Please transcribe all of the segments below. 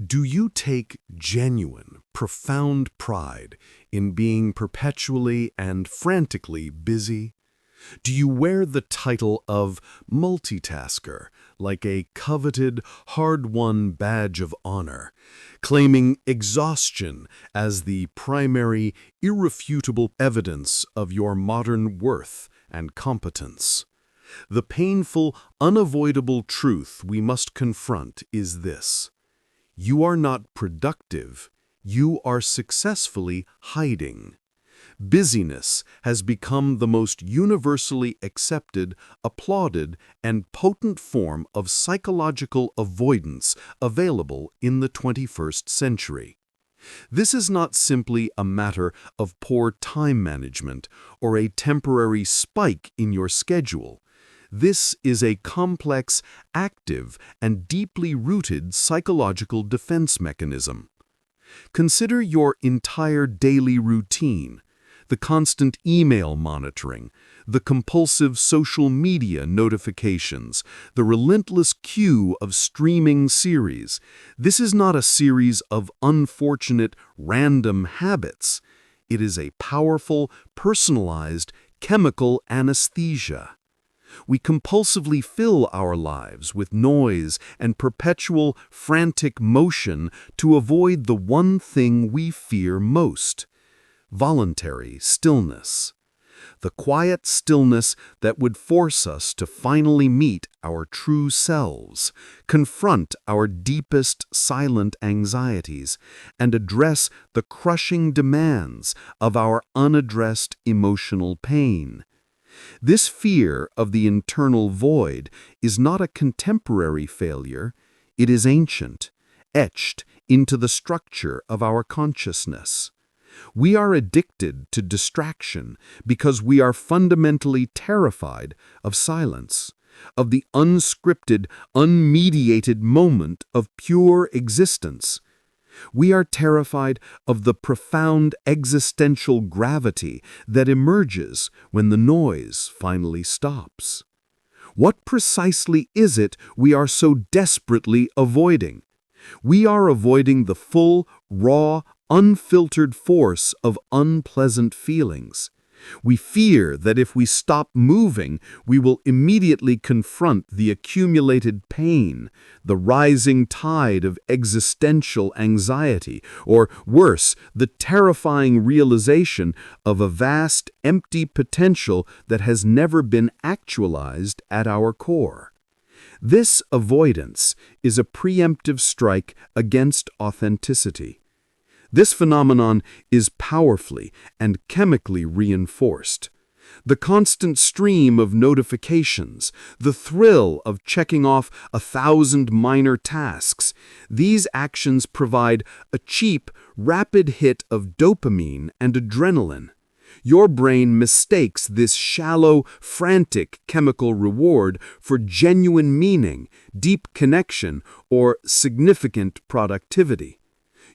Do you take genuine, profound pride in being perpetually and frantically busy? Do you wear the title of multitasker like a coveted, hard-won badge of honor, claiming exhaustion as the primary, irrefutable evidence of your modern worth and competence? The painful, unavoidable truth we must confront is this: you are not productive, you are successfully hiding. Busyness has become the most universally accepted, applauded, and potent form of psychological avoidance available in the 21st century. This is not simply a matter of poor time management or a temporary spike in your schedule. This is a complex, active, and deeply rooted psychological defense mechanism. Consider your entire daily routine: the constant email monitoring, the compulsive social media notifications, the relentless queue of streaming series. This is not a series of unfortunate, random habits. It is a powerful, personalized, chemical anesthesia. We compulsively fill our lives with noise and perpetual, frantic motion to avoid the one thing we fear most: voluntary stillness. The quiet stillness that would force us to finally meet our true selves, confront our deepest silent anxieties, and address the crushing demands of our unaddressed emotional pain. This fear of the internal void is not a contemporary failure. It is ancient, etched into the structure of our consciousness. We are addicted to distraction because we are fundamentally terrified of silence, of the unscripted, unmediated moment of pure existence. We are terrified of the profound existential gravity that emerges when the noise finally stops. What precisely is it we are so desperately avoiding? We are avoiding the full, raw, unfiltered force of unpleasant feelings. We fear that if we stop moving, we will immediately confront the accumulated pain, the rising tide of existential anxiety, or worse, the terrifying realization of a vast, empty potential that has never been actualized at our core. This avoidance is a preemptive strike against authenticity. This phenomenon is powerfully and chemically reinforced. The constant stream of notifications, the thrill of checking off 1,000 minor tasks, these actions provide a cheap, rapid hit of dopamine and adrenaline. Your brain mistakes this shallow, frantic chemical reward for genuine meaning, deep connection, or significant productivity.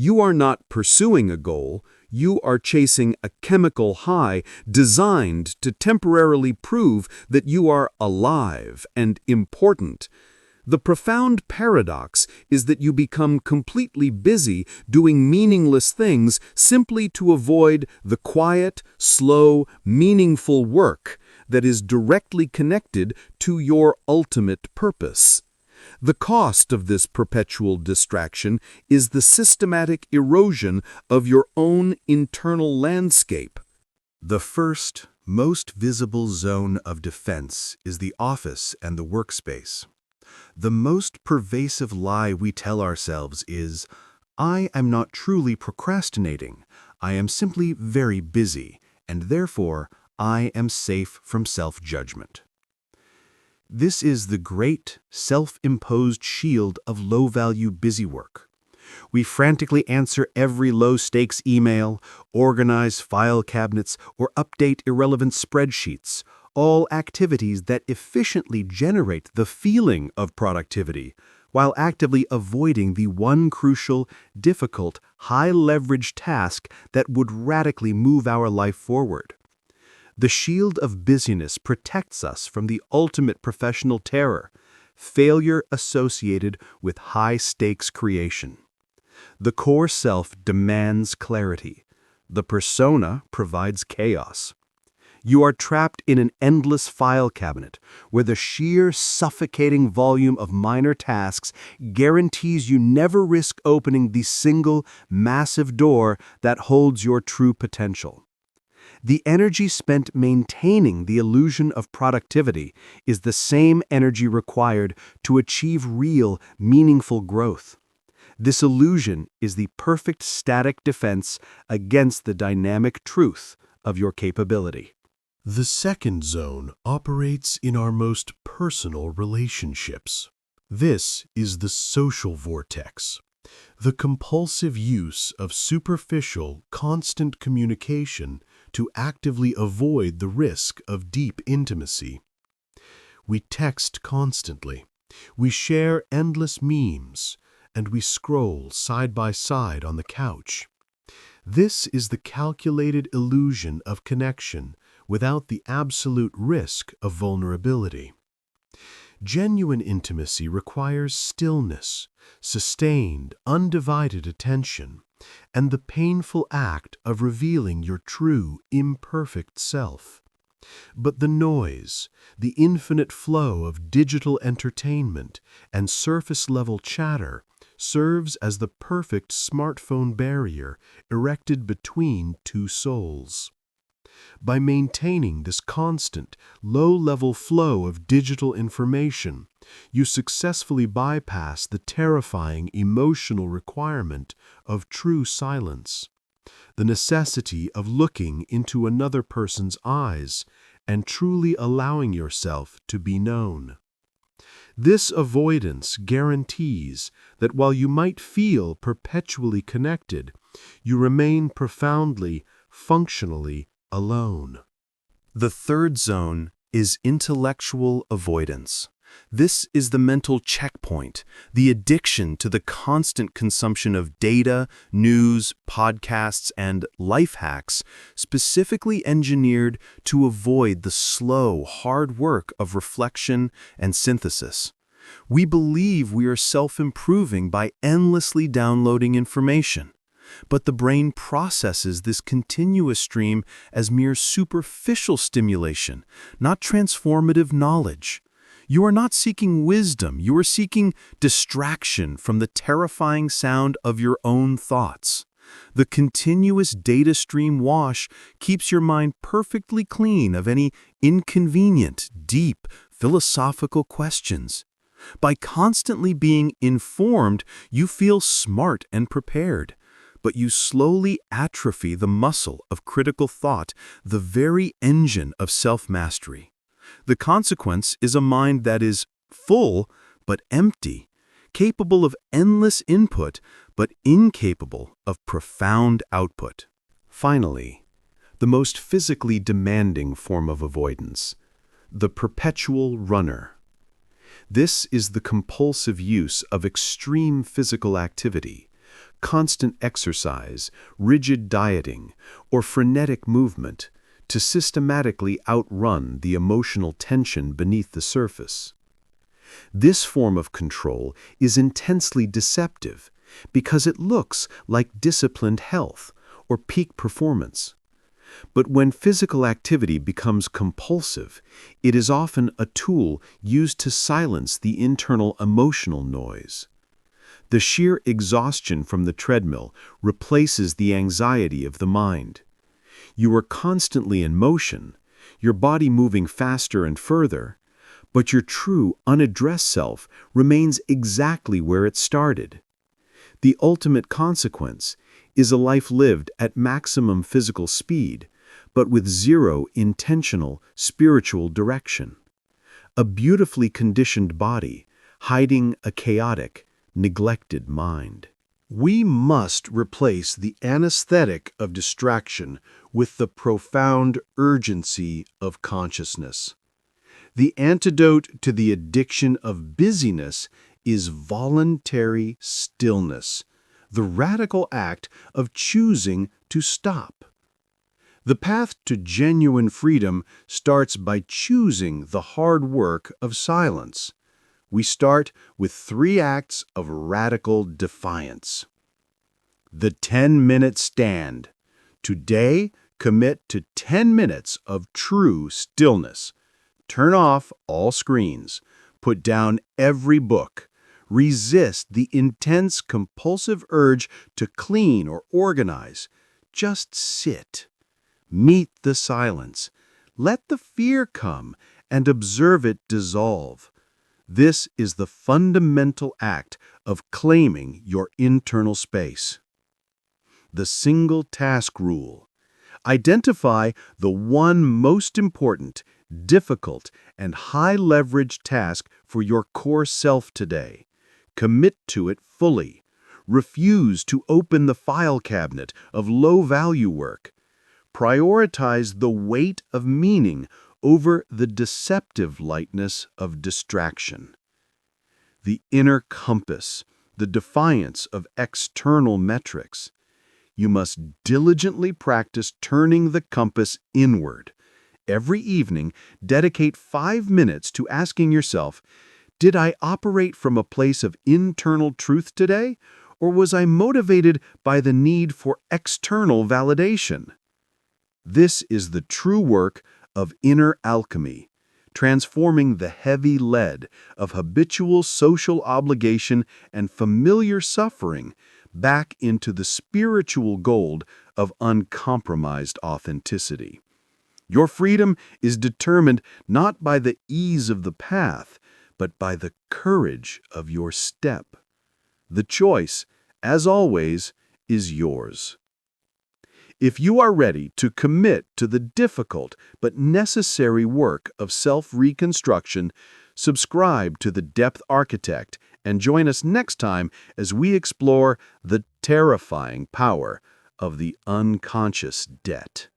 You are not pursuing a goal, you are chasing a chemical high designed to temporarily prove that you are alive and important. The profound paradox is that you become completely busy doing meaningless things simply to avoid the quiet, slow, meaningful work that is directly connected to your ultimate purpose. The cost of this perpetual distraction is the systematic erosion of your own internal landscape. The first, most visible zone of defense is the office and the workspace. The most pervasive lie we tell ourselves is, "I am not truly procrastinating. I am simply very busy, and therefore I am safe from self-judgment." This is the great, self-imposed shield of low-value busy work. We frantically answer every low-stakes email, organize file cabinets, or update irrelevant spreadsheets, all activities that efficiently generate the feeling of productivity, while actively avoiding the one crucial, difficult, high-leverage task that would radically move our life forward. The shield of busyness protects us from the ultimate professional terror: failure associated with high-stakes creation. The core self demands clarity. The persona provides chaos. You are trapped in an endless file cabinet where the sheer suffocating volume of minor tasks guarantees you never risk opening the single massive door that holds your true potential. The energy spent maintaining the illusion of productivity is the same energy required to achieve real, meaningful growth. This illusion is the perfect static defense against the dynamic truth of your capability. The second zone operates in our most personal relationships. This is the social vortex, the compulsive use of superficial, constant communication to actively avoid the risk of deep intimacy. We text constantly, we share endless memes, and we scroll side by side on the couch. This is the calculated illusion of connection without the absolute risk of vulnerability. Genuine intimacy requires stillness, sustained, undivided attention, and the painful act of revealing your true, imperfect self. But the noise, the infinite flow of digital entertainment and surface-level chatter serves as the perfect smartphone barrier erected between two souls. By maintaining this constant, low-level flow of digital information, you successfully bypass the terrifying emotional requirement of true silence, the necessity of looking into another person's eyes and truly allowing yourself to be known. This avoidance guarantees that while you might feel perpetually connected, you remain profoundly, functionally alone. The third zone is intellectual avoidance. This is the mental checkpoint, the addiction to the constant consumption of data, news, podcasts, and life hacks specifically engineered to avoid the slow, hard work of reflection and synthesis. We believe we are self-improving by endlessly downloading information. But the brain processes this continuous stream as mere superficial stimulation, not transformative knowledge. You are not seeking wisdom, you are seeking distraction from the terrifying sound of your own thoughts. The continuous data stream wash keeps your mind perfectly clean of any inconvenient, deep, philosophical questions. By constantly being informed, you feel smart and prepared. But you slowly atrophy the muscle of critical thought, the very engine of self-mastery. The consequence is a mind that is full but empty, capable of endless input but incapable of profound output. Finally, the most physically demanding form of avoidance, the perpetual runner. This is the compulsive use of extreme physical activity, constant exercise, rigid dieting, or frenetic movement to systematically outrun the emotional tension beneath the surface. This form of control is intensely deceptive because it looks like disciplined health or peak performance. But when physical activity becomes compulsive, it is often a tool used to silence the internal emotional noise. The sheer exhaustion from the treadmill replaces the anxiety of the mind. You are constantly in motion, your body moving faster and further, but your true, unaddressed self remains exactly where it started. The ultimate consequence is a life lived at maximum physical speed, but with zero intentional spiritual direction. A beautifully conditioned body, hiding a chaotic, neglected mind. We must replace the anesthetic of distraction with the profound urgency of consciousness. The antidote to the addiction of busyness is voluntary stillness, the radical act of choosing to stop. The path to genuine freedom starts by choosing the hard work of silence. We start with 3 acts of radical defiance. The 10-minute stand. Today, commit to 10 minutes of true stillness. Turn off all screens. Put down every book. Resist the intense compulsive urge to clean or organize. Just sit. Meet the silence. Let the fear come and observe it dissolve. This is the fundamental act of claiming your internal space. The single task rule. Identify the one most important, difficult, and high-leverage task for your core self today. Commit to it fully. Refuse to open the file cabinet of low-value work. Prioritize the weight of meaning over the deceptive lightness of distraction. The inner compass, the defiance of external metrics. You must diligently practice turning the compass inward. Every evening, dedicate 5 minutes to asking yourself, did I operate from a place of internal truth today, or was I motivated by the need for external validation? This is the true work of inner alchemy, transforming the heavy lead of habitual social obligation and familiar suffering back into the spiritual gold of uncompromised authenticity. Your freedom is determined not by the ease of the path, but by the courage of your step. The choice, as always, is yours. If you are ready to commit to the difficult but necessary work of self-reconstruction, subscribe to The Depth Architect and join us next time as we explore the terrifying power of the unconscious debt.